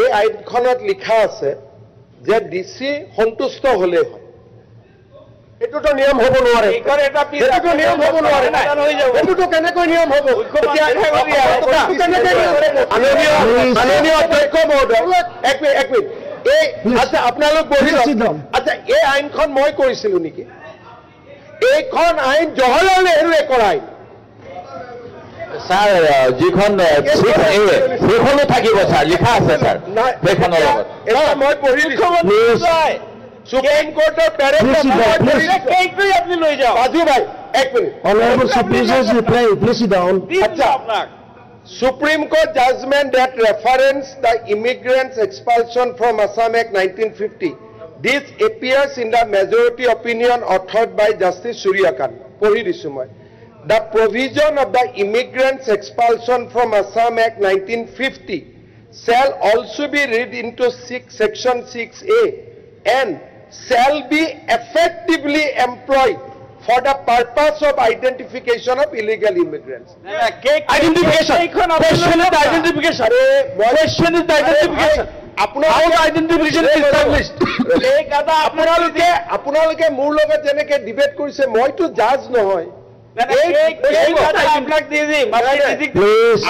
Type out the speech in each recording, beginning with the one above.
এই আইনখনত লিখা আছে যে ডিসি সন্তুষ্ট হলে হয় এটোটো নিয়ম হ'ব নোৱাৰে এটোটো নিয়ম হ'ব নোৱাৰে এটোটো কেনেকৈ নিয়ম হ'ব মাননীয় অধ্যক্ষ মহোদয় এক মিনিট এই আচ্ছা আপোনালোক বহি আচ্ছা এই আইনখন মই কৰিছিলো নেকি এইখন আইন জৱাহৰলাল নেহৰুৱে কৰা আইন স্যাৰ যিখন সেইখনো থাকিব স্যাৰ লিখা আছে স্যাৰ সেইখনৰ লগত এটা মই পঢ়িছো সুপ্রিম কোর্টের প্যারেগ্রাফ আপনি লৈ যাও বাজু ভাই এক minute Honorable Supervisors, please sit down. আচ্ছা Supreme Court judgment that reference the Immigrants Expulsion from Assam Act 1950. This appears in the majority opinion authored by Justice Surya Kant. পঢ়ি দিছো মই The provision of the Immigrants Expulsion from Assam Act 1950 shall also be read into Section 6A and shall be effectively employed for the purpose of identification of illegal immigrants. Identification. Question is identification. Question is identification. How the identification is established? আপোনালোকে মোৰ লগত যেনেকে debate কৰিছে মইতো জাজ নহয়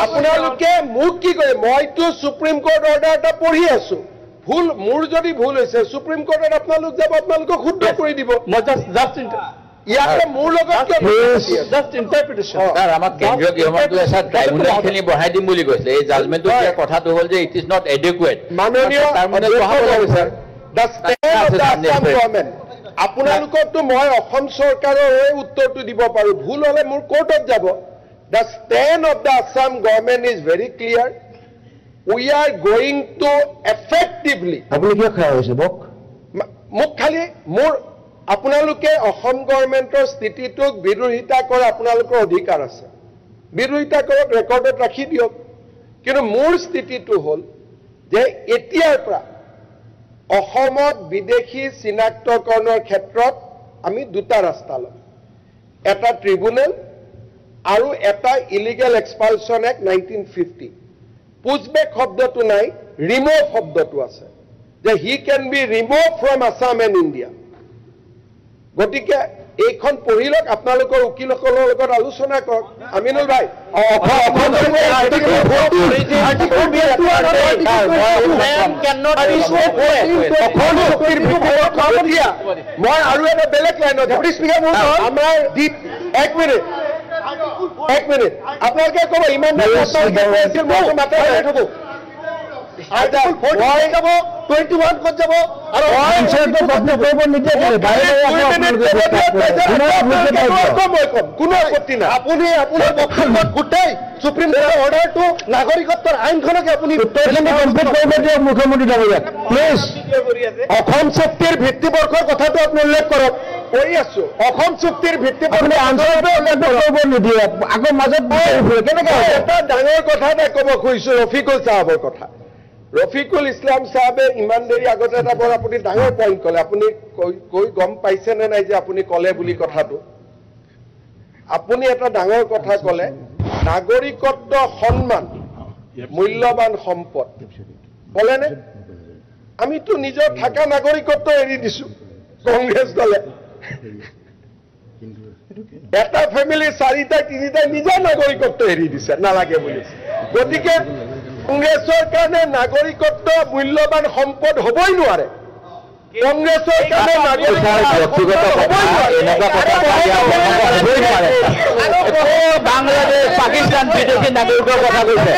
আপোনালোকে মোক কি কৰে মইতো সুপ্ৰিম কোৰ্ট অৰ্ডাৰ এটা পঢ়ি আছো ভুল মোৰ যদি ভুল হৈছে সুপ্ৰিম কোৰ্টত আপোনালোক যাব আপোনালোকক শুদ্ধ কৰি দিব মই জাস্ট ইয়াতে মোৰ লগত জাস্ট ইন্টাৰপ্ৰিটেশন স্যাৰ আমাক কেন্দ্ৰীয় গৃহমন্ত্ৰীয়ে স্যাৰ ট্ৰাইব্যুনেলখিনি বঢ়াই দিম বুলি কৈছে এই জাজমেন্টটো কথাটো হ'ল যে ইট ইজ নট এডিকুৱেট মাননীয় the state of the Assam government আপোনালোককতো মই অসম চৰকাৰৰ হৈ উত্তৰটো দিব পাৰো ভুল হলে মোৰ কোৰ্টত যাব the stand of the Assam government is very clear we are going to effectively আপুনি কিয় খাই হৈছে বক মোক খালি মোৰ আপোনালোকে অসম গভৰ্ণমেণ্টৰ স্থিতিটোক বিৰোধিতা কৰা আপোনালোকৰ অধিকাৰ আছে বিৰোধিতা কৰক ৰেকৰ্ডত ৰাখি দিয়ক কিন্তু মোৰ স্থিতিটো হ'ল যে এতিয়াৰ পৰা অসমত বিদেশী চিনাক্তকৰণৰ ক্ষেত্ৰত আমি দুটা ৰাস্তা ল'ম এটা ট্ৰিব্যুনেল আৰু এটা ইলিগেল এক্সপালছন এক্ট 1950 পুছবেক শব্দটো নাই ৰিমুভ শব্দটো আছে যে he can be remove from Assam and India গতিকে এইখন পঢ়িলক আপোনালোকৰ উকিলসকলৰ লগত আলোচনা কৰক আমিনুল ভাই মই আৰু এটা বেলেগ লাইনত আমাৰ এক মিনিট আপোনালোকে ক'ব ইমান থাকো 21 ক'ত যাব আৰু কোনো আপত্তি নাই আপুনি আপোনাৰ বক্তব্যত গোটেই সুপ্ৰিম কোৰ্টৰ অৰ্ডাৰটো নাগৰিকত্বৰ আইনখনকে আপুনি মুখ্যমন্ত্ৰী ডাঙৰীয়া প্লিজ অসম চুক্তিৰ ভিত্তিবৰ্ষৰ কথাটো আপুনি উল্লেখ কৰক কৰি আছো অসম চুক্তিৰ ভিত্তিবৰ্ষ নিদিয়ে আকৌ মাজত কেনেকে এটা ডাঙৰ কথা এটা ক'ব খুজিছো ৰফিকুল চাহাবৰ কথা ৰফিকুল ইছলাম সাহেবে ইমান দেৰি আগতে এটা বৰ আপুনি ডাঙৰ পইণ্ট ক'লে আপুনি কৈ গম পাইছে নে নাই যে আপুনি ক'লে বুলি কথাটো আপুনি এটা ডাঙৰ কথা ক'লে নাগৰিকত্ব সন্মান মূল্যৱান সম্পদ ক'লেনে আমিতো নিজৰ থাকা নাগৰিকত্ব এৰি দিছো কংগ্ৰেছ দলে এটা ফেমিলি 4টা 3টা নিজৰ নাগৰিকত্ব এৰি দিছে নালাগে বুলি গতিকে কংগ্ৰেছৰ কাৰণে নাগৰিকত্ব মূল্যৱান সম্পদ হ'বই নোৱাৰে কংগ্ৰেছৰ কাৰণে বাংলাদেশ পাকিস্তান বিদেশী নাগৰিকৰ কথা কৈছে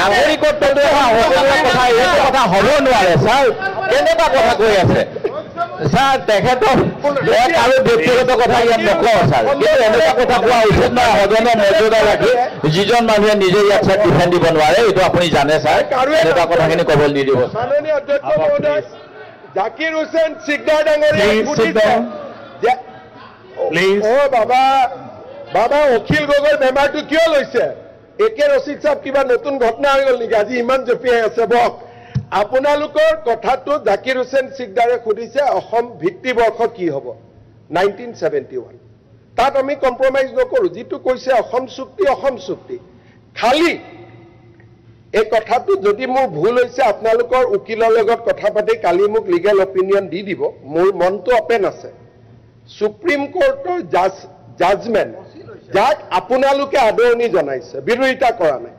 নাগৰিকত্বটো কথা হ'ব নোৱাৰে ছাৰ কেনেকুৱা কথা কৈ আছে ছাৰ তেখেতক আৰু ব্যক্তিগত কথা ইয়াত নকওঁ ছাৰ কিন্তু এনেকুৱা কথা কোৱা উচিত নহয় সদনৰ মৰ্যাদা ৰাখি যিজন মানুহে নিজে ইয়াত ছাৰ ডিফেণ্ড দিব নোৱাৰে এইটো আপুনি জানে ছাৰ এনেকুৱা কথাখিনি ক'বলৈ নিদিব মাননীয় অধ্যক্ষ মহোদয় জাকিৰ হুছেইন সিকদাৰ বাবা অখিল গগৈ বেমাৰটো কিয় লৈছে একে ৰচিদ সাহেব কিবা নতুন ঘটনা হৈ গ'ল নেকি আজি ইমান জপিয়াই আছে বক আপোনালোকৰ কথাটো জাকিৰ হুছেইন সিকদাৰে সুধিছে অসম ভিত্তিবৰ্ষ কি হ'ব 1971 তাত আমি কম্প্ৰমাইজ নকৰো যিটো কৈছে অসম চুক্তি খালি এই কথাটো যদি মোৰ ভুল হৈছে আপোনালোকৰ উকিলৰ লগত কথা পাতি কালি মোক লিগেল অপিনিয়ন দি দিব মোৰ মনটো অপেন আছে সুপ্ৰিম কোৰ্টৰ জাজমেণ্ট যাক আপোনালোকে আদৰণি জনাইছে বিৰোধিতা কৰা নাই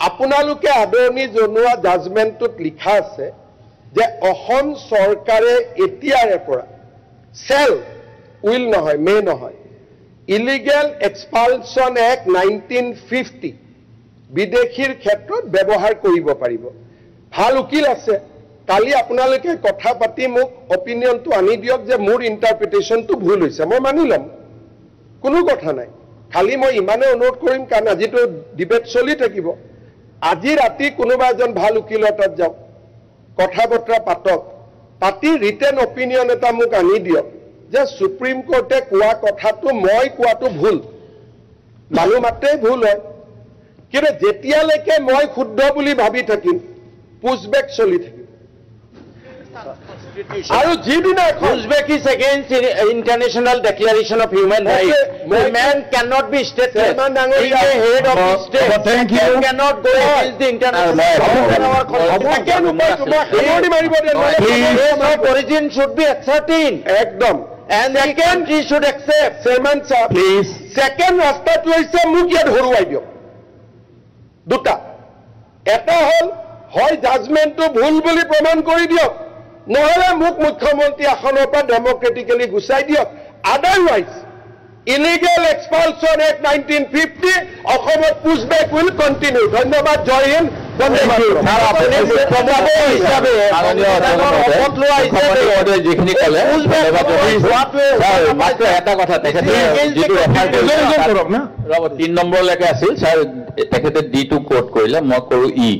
আপোনালোকে আদৰণি জনোৱা জাজমেণ্টটোত লিখা আছে যে অসম চৰকাৰে এতিয়াৰে পৰা চেল উইল নহয় মে নহয় ইলিগেল এক্সপালছন এক্ট 1950 বিদেশীৰ ক্ষেত্ৰত ব্যৱহাৰ কৰিব পাৰিব ভাল উকিল আছে কালি আপোনালোকে কথা পাতি মোক অপিনিয়নটো আনি দিয়ক যে মোৰ ইন্টাৰপ্ৰিটেশনটো ভুল হৈছে মই মানি লম কোনো কথা নাই খালি মই ইমানে অনুৰোধ কৰিম কাৰণ আজিতো ডিবেট চলি থাকিব আজি ৰাতি কোনোবা এজন ভাল উকিলৰ তাত যাওক কথা বতৰা পাতক পাতি ৰিটেন অপিনিয়ন এটা মোক আনি দিয়ক যে সুপ্ৰিম কোৰ্টে কোৱা কথাটো মই কোৱাটো ভুল মানুহ মাত্ৰেই ভুল হয় কিন্তু যেতিয়ালৈকে মই শুদ্ধ বুলি ভাবি থাকিম পুছবেক চলি থাকিব আৰু যিদিনা Uzbek is against international declaration of human rights. The man cannot be stateless. He is the head of the state. Thank you. He cannot go against the international Place of origin should be ascertained. একদম And the country should accept. Chairman সাহেব Please. Second ৰাস্তাটো হৈছে মোক ইয়াত হৰুৱাই দিয়ক দুটা এটা হল হয় জাজমেণ্টটো ভুল বুলি প্ৰমাণ কৰি দিয়ক নহলে মোক মুখ্যমন্ত্ৰী আসনৰ পৰা ডেমক্ৰেটিক্যালি গুচাই দিয়ক আদাৰৱাইজ ইলিগেল এক্সপালছন এক্ট 1950 অসমত পুছবেক উইল কন্টিনিউ ধন্যবাদ জয় হিন্দ বন্দে মাতৰম যিখিনি কলে মাত্ৰ এটা কথা তেখেতে যিটো ৰেফাৰ কৰিছে 3 নম্বৰলৈকে আছিল ছাৰ তেখেতে ডিটো কোট কৰিলে মই কৰো ই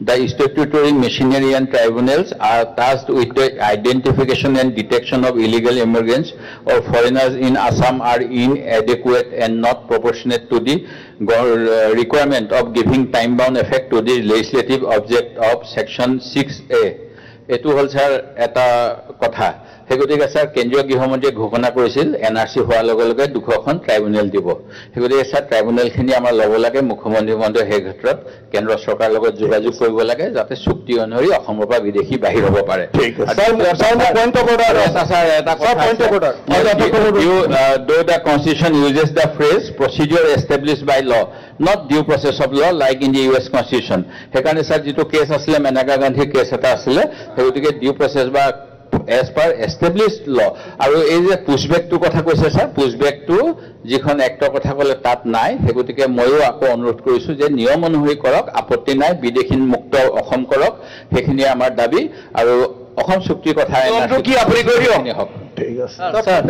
The statutory machinery and tribunals are tasked with the identification and detection of illegal immigrants or foreigners in Assam are inadequate and not proportionate to the requirement of giving time-bound effect to the legislative object of Section 6A. এটো হল sir এটা কথা হেগতিকে sir কেন্দ্ৰীয় গৃহমন্ত্ৰীয়ে ঘোষণা কৰিছিল NRC হোৱাৰ লগে লগে দুখন ট্ৰাইব্যুনেল দিব হেগতিকে স্যাৰ ট্ৰাইব্যুনেলখিনি আমাৰ ল'ব লাগে মুখ্যমন্ত্ৰী মহোদয়ে সেই ক্ষেত্ৰত কেন্দ্ৰ চৰকাৰৰ লগত যোগাযোগ কৰিব লাগে যাতে চুক্তি অনুসৰি অসমৰ পৰা বিদেশী বাহিৰ হ'ব পাৰে ঠিক আছে sir point of order sir এটা কথা point of order though the constitution uses the phrase procedure established by law not due process of law like in the US constitution হেকাৰণে স্যাৰ যেটো কেছ আছিল মেনকা গান্ধীৰ কেছ এটা আছিল হেগতিকে due process বা as per established law আৰু এই যে পুছবেকটো কথা কৈছে স্যাৰ পুছবেকটো যিখন এক্টৰ কথা কলে তাত নাই হেগতিকে ময়ো আকৌ অনুৰোধ কৰিছো যে নিয়ম অনুসৰি কৰক আপত্তি নাই বিদেশী মুক্ত অসম কৰক সেইখিনি আমাৰ দাবী আৰু অসম চুক্তিৰ কথা কি আপুনি কৰি দিয়ক ঠিক আছে স্যাৰ